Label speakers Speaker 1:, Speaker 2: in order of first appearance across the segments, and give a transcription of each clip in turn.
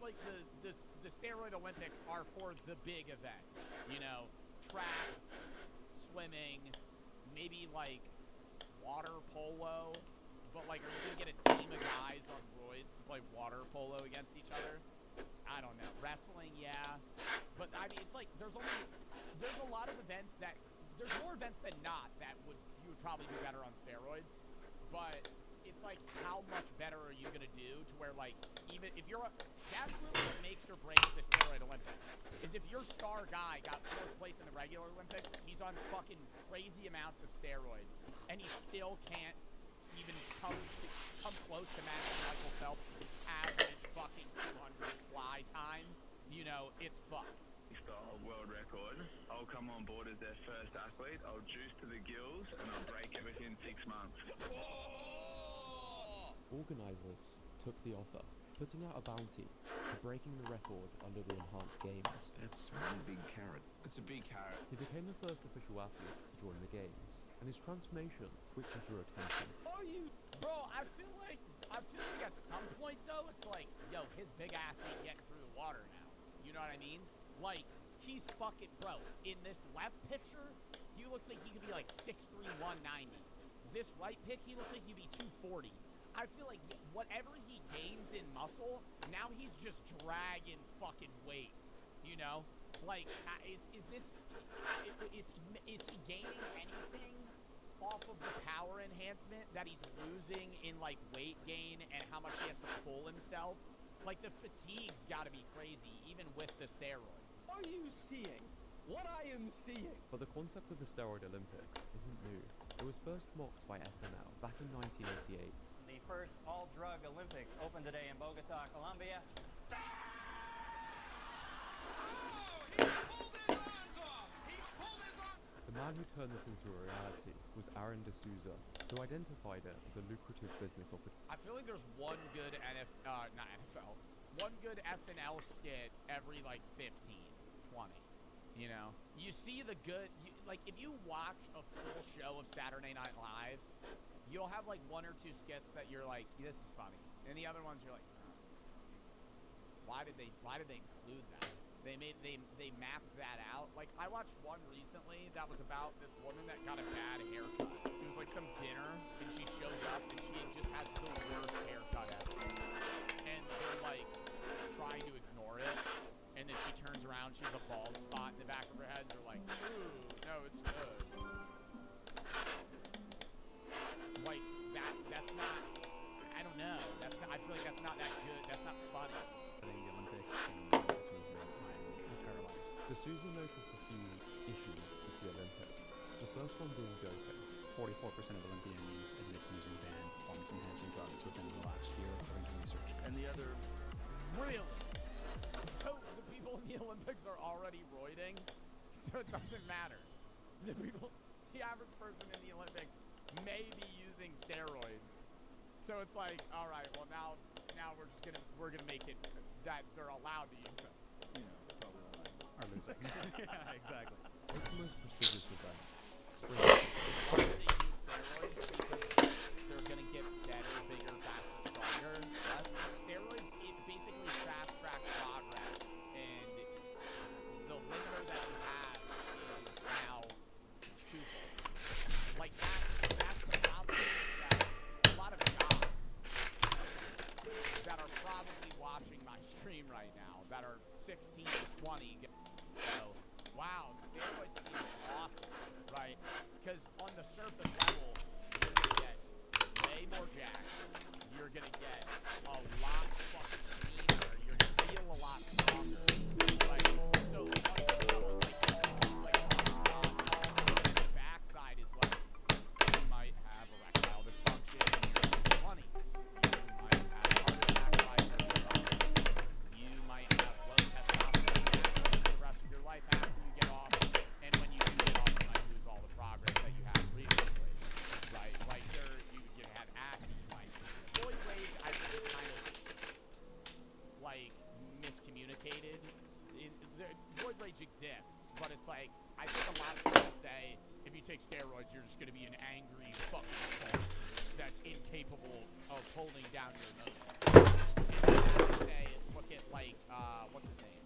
Speaker 1: like the steroid Olympics are for the big events. You know, track, swimming, maybe like water polo. But like, are you gonna get a team of guys on roids to play water polo against each other? I don't know. Wrestling, yeah. But I mean, it's like there's a lot of events that there's more events than not that you would probably do better on steroids. But it's like, how much better are you gonna do to where like, even if that's really what makes or breaks the steroid Olympics. Is if your star guy got 4th place in the regular Olympics, he's on fucking crazy amounts of steroids, and he still can't even come close to matching Michael Phelps' average fucking 200 fly time. You know, it's fucked.
Speaker 2: Style world record. I'll come on board as their first athlete. I'll juice to the gills and I'll break everything in 6 months.
Speaker 3: Organisers took the offer, putting out a bounty for breaking the record under the enhanced games.
Speaker 4: That's one big carrot. It's a big carrot.
Speaker 3: He became the first official athlete to join the games, and his transformation quickly drew attention.
Speaker 1: Bro, I feel like at some point though, it's like, yo, his big ass ain't getting through the water now. You know what I mean? Like, he's fucking, bro, in this left picture, he looks like he could be like 6'3", 190. This right pic, he looks like he'd be 240. I feel like whatever he gains in muscle, now he's just dragging fucking weight, you know? Like, is he gaining anything off of the power enhancement that he's losing in, like, weight gain and how much he has to pull himself? Like, the fatigue's gotta be crazy, even with the steroids.
Speaker 5: Are you seeing what I am seeing?
Speaker 3: But the concept of the steroid Olympics isn't new. It was first mocked by SNL back in 1988.
Speaker 6: The first all-drug Olympics open today in Bogota, Colombia.
Speaker 3: The man who turned this into a reality was Aaron D'Souza, who identified it as a lucrative business opportunity.
Speaker 1: I feel like there's one good one good SNL skit every like 15, 20. You know, you see the good. Like, if you watch a full show of Saturday Night Live, you'll have like 1 or 2 skits that you're like, this is funny, and the other ones you're like, oh, why did they include that? They mapped that out. Like, I watched one recently that was about this woman that got a bad haircut. It was like some dinner, and she shows up and she just has the worst haircut ever. And they're like trying to ignore it, and then she turns around, she has a bald spot in the back of her head, and they're like, ooh, no, it's good. Like, that's not, I don't know. I feel like that's not that good. That's not funny.
Speaker 3: D'Souza noticed a few issues with the Olympics. The first one being doping.
Speaker 7: 44% of Olympians admit to using banned performance-enhancing drugs within the last year, according to research.
Speaker 2: And the other...
Speaker 1: Really? So the people in the Olympics are already roiding, so it doesn't matter. The average person in the Olympics may be using steroids. So it's like, all right, well now we're gonna make it that they're allowed to use them.
Speaker 7: You know, probably all that. Are losing. Yeah, exactly.
Speaker 3: What's the most prestigious event? Spring.
Speaker 1: Why do they use steroids? Because they're gonna get better, bigger, faster, stronger. Less steroids, it basically fast track progress, and the limiter that we have is now twofold. Like that's the problem, that a lot of jobs that are probably watching my stream right now that are 16 to 20 go, wow, steroids seem awesome, right? Because on the surface level, you're gonna get way more jacked. You're gonna get a lot fucking leaner. You're gonna feel a lot stronger. Like, so on some level, like, it seems like the backside is like, you might have erectile dysfunction in your 20s. You might have heart attack by your 20s. You might have low testosterone for the rest of your life after you get off. And when you do get off, you might lose all the progress that you had previously. Right? Like, you had acne. Like, roid rage, I think, is kind of, like, miscommunicated. Roid rage exists, but it's like, I think a lot of people say, if you take steroids, you're just going to be an angry fucking soul that's incapable of holding down your emotions. And like, what's his name?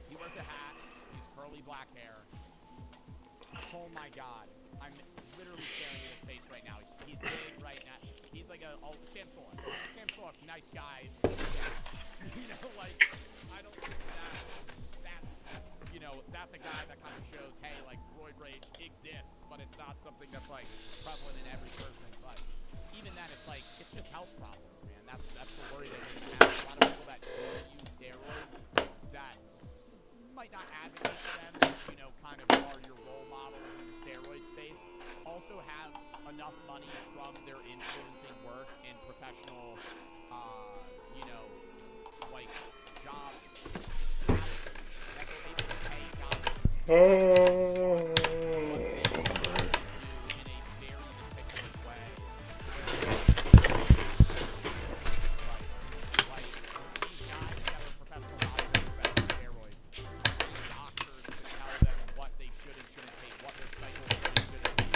Speaker 1: He wears a hat. He's curly black hair. Oh my god. I'm literally staring at his face right now. He's big right now. He's like Sam Sork. Sam Sork, nice guy. You know, like, I don't think that's, you know, that's a guy that kind of shows, hey, like, roid rage exists, but it's not something that's, like, prevalent in every person. But even then, it's like, it's just health problems, man. That's the worry that we're gonna have. A lot of people that do use steroids that might not advocate for them, you know, kind of are your role models in the steroid space, also have enough money from their influencing work and professional, you know, like, jobs that they're able to pay doctors what they do in a very meticulous way. Like these guys that are professional bodybuilders that use steroids, doctors to tell them what they should and shouldn't take, what their cycle should and shouldn't be,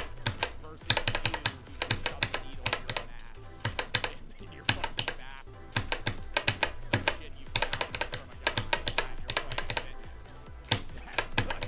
Speaker 1: versus you who's just shoving a needle in your own ass in your fucking back. Some shit you found from a guy at your Planet Fitness. That's like,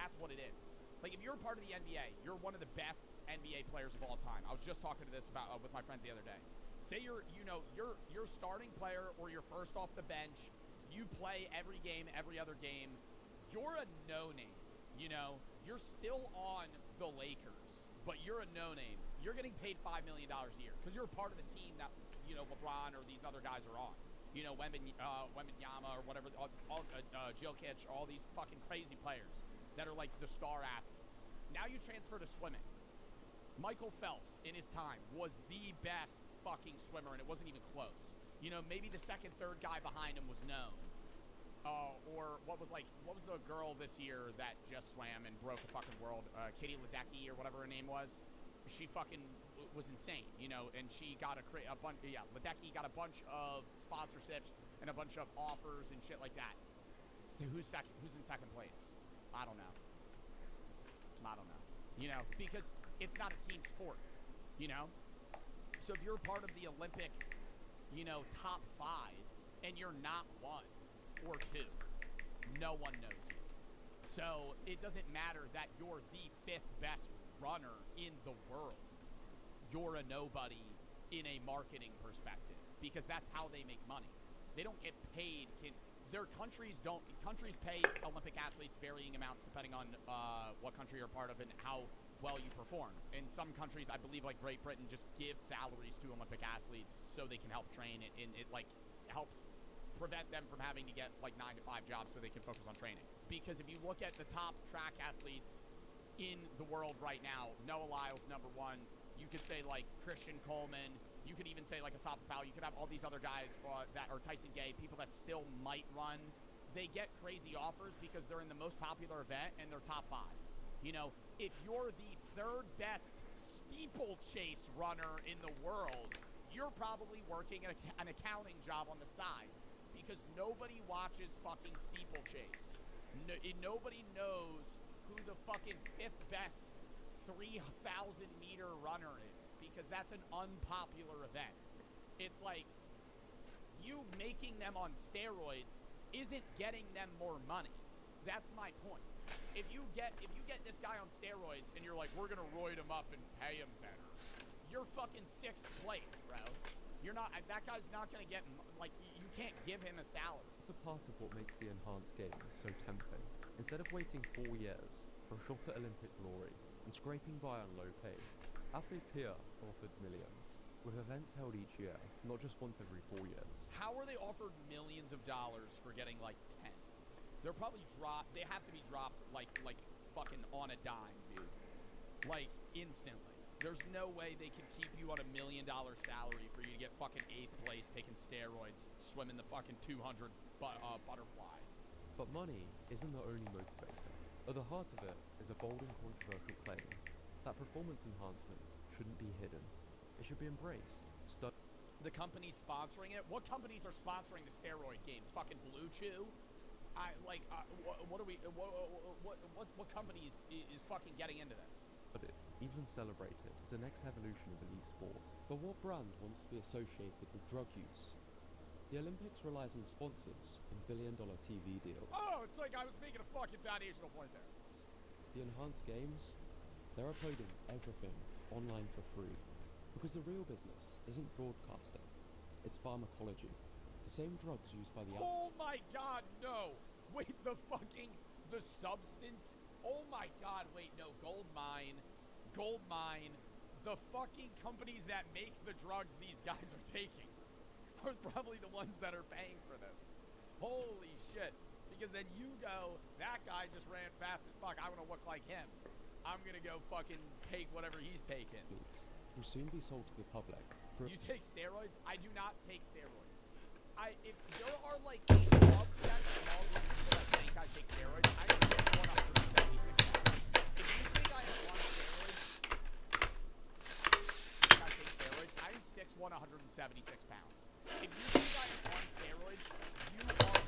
Speaker 1: that's what it is. Like, if you're a part of the NBA, you're one of the best NBA players of all time. I was just talking to this about with my friends the other day. Say you're starting player or you're first off the bench. You play every game, every other game. You're a no-name. You're still on the Lakers, but you're a no-name. You're getting paid $5 million a year because you're a part of the team that LeBron or these other guys are on. Wembanyama or whatever, Jokic, all these fucking crazy players that are like the star athletes. Now you transfer to swimming. Michael Phelps in his time was the best fucking swimmer, and it wasn't even close. Maybe the second, third guy behind him was known. Or what was the girl this year that just swam and broke the fucking world? Katie Ledecky or whatever her name was. She fucking was insane, and she got a bunch. Yeah, Ledecky got a bunch of sponsorships and a bunch of offers and shit like that. So who's second? Who's in second place? I don't know. Because it's not a team sport. So if you're a part of the Olympic, top 5, and you're not 1 or 2, no one knows you. So it doesn't matter that you're the 5th best runner in the world. You're a nobody in a marketing perspective because that's how they make money. They don't get paid. Countries pay Olympic athletes varying amounts depending on what country you're part of and how well you perform. In some countries, I believe like Great Britain, just give salaries to Olympic athletes so they can help train, and it like helps prevent them from having to get like 9-to-5 jobs so they can focus on training. Because if you look at the top track athletes in the world right now, Noah Lyles, number 1. You could say like Christian Coleman. You could even say like Asaf Powell. You could have all these other guys that are Tyson Gay, people that still might run. They get crazy offers because they're in the most popular event and they're top 5. If you're the 3rd best steeplechase runner in the world, you're probably working an accounting job on the side because nobody watches fucking steeplechase. Nobody knows who the fucking 5th best 3,000-meter runner is because that's an unpopular event. It's like you making them on steroids isn't getting them more money. That's my point. If you get this guy on steroids and you're like, we're gonna roid him up and pay him better, you're fucking 6th place, bro. You're not. That guy's not gonna get like. You can't give him a salary.
Speaker 3: It's a part of what makes the enhanced games so tempting. Instead of waiting 4 years for a shot at Olympic glory and scraping by on low pay, athletes here are offered millions, with events held each year, not just once every 4 years.
Speaker 1: How are they offered millions of dollars for getting like 10th? They're probably dropped. They have to be dropped like fucking on a dime, dude. Like instantly. There's no way they can keep you on $1 million salary for you to get fucking 8th place, taking steroids, swimming the fucking 200 butterfly.
Speaker 3: But money isn't the only motivator. At the heart of it is a bold and controversial claim that performance enhancement shouldn't be hidden. It should be embraced.
Speaker 1: The companies sponsoring it? What companies are sponsoring the steroid games? Fucking Blue Chew? What companies is fucking getting into this?
Speaker 3: But it, even celebrated, is the next evolution of elite sport. But what brand wants to be associated with drug use? The Olympics relies on sponsors and billion-dollar TV deals.
Speaker 1: Oh, it's like I was making a fucking foundational point there.
Speaker 3: The enhanced games, they're uploading everything online for free. Because the real business isn't broadcasting, it's pharmacology. The same drugs used by the...
Speaker 1: Oh my god, no! Wait, the substance? Oh my god, wait, no, gold mine, the fucking companies that make the drugs these guys are taking are probably the ones that are paying for this. Holy shit. Because then you go, that guy just ran fast as fuck, I want to look like him. I'm gonna go fucking take whatever he's taking.
Speaker 3: Will soon be sold to the public.
Speaker 1: You take steroids? I do not take steroids. If there are like subsets of all these people that think I take steroids, I am 176 pounds. If you think I am on steroids, I take steroids, I'm 6'1", 176 pounds. If you think I am on steroids, you are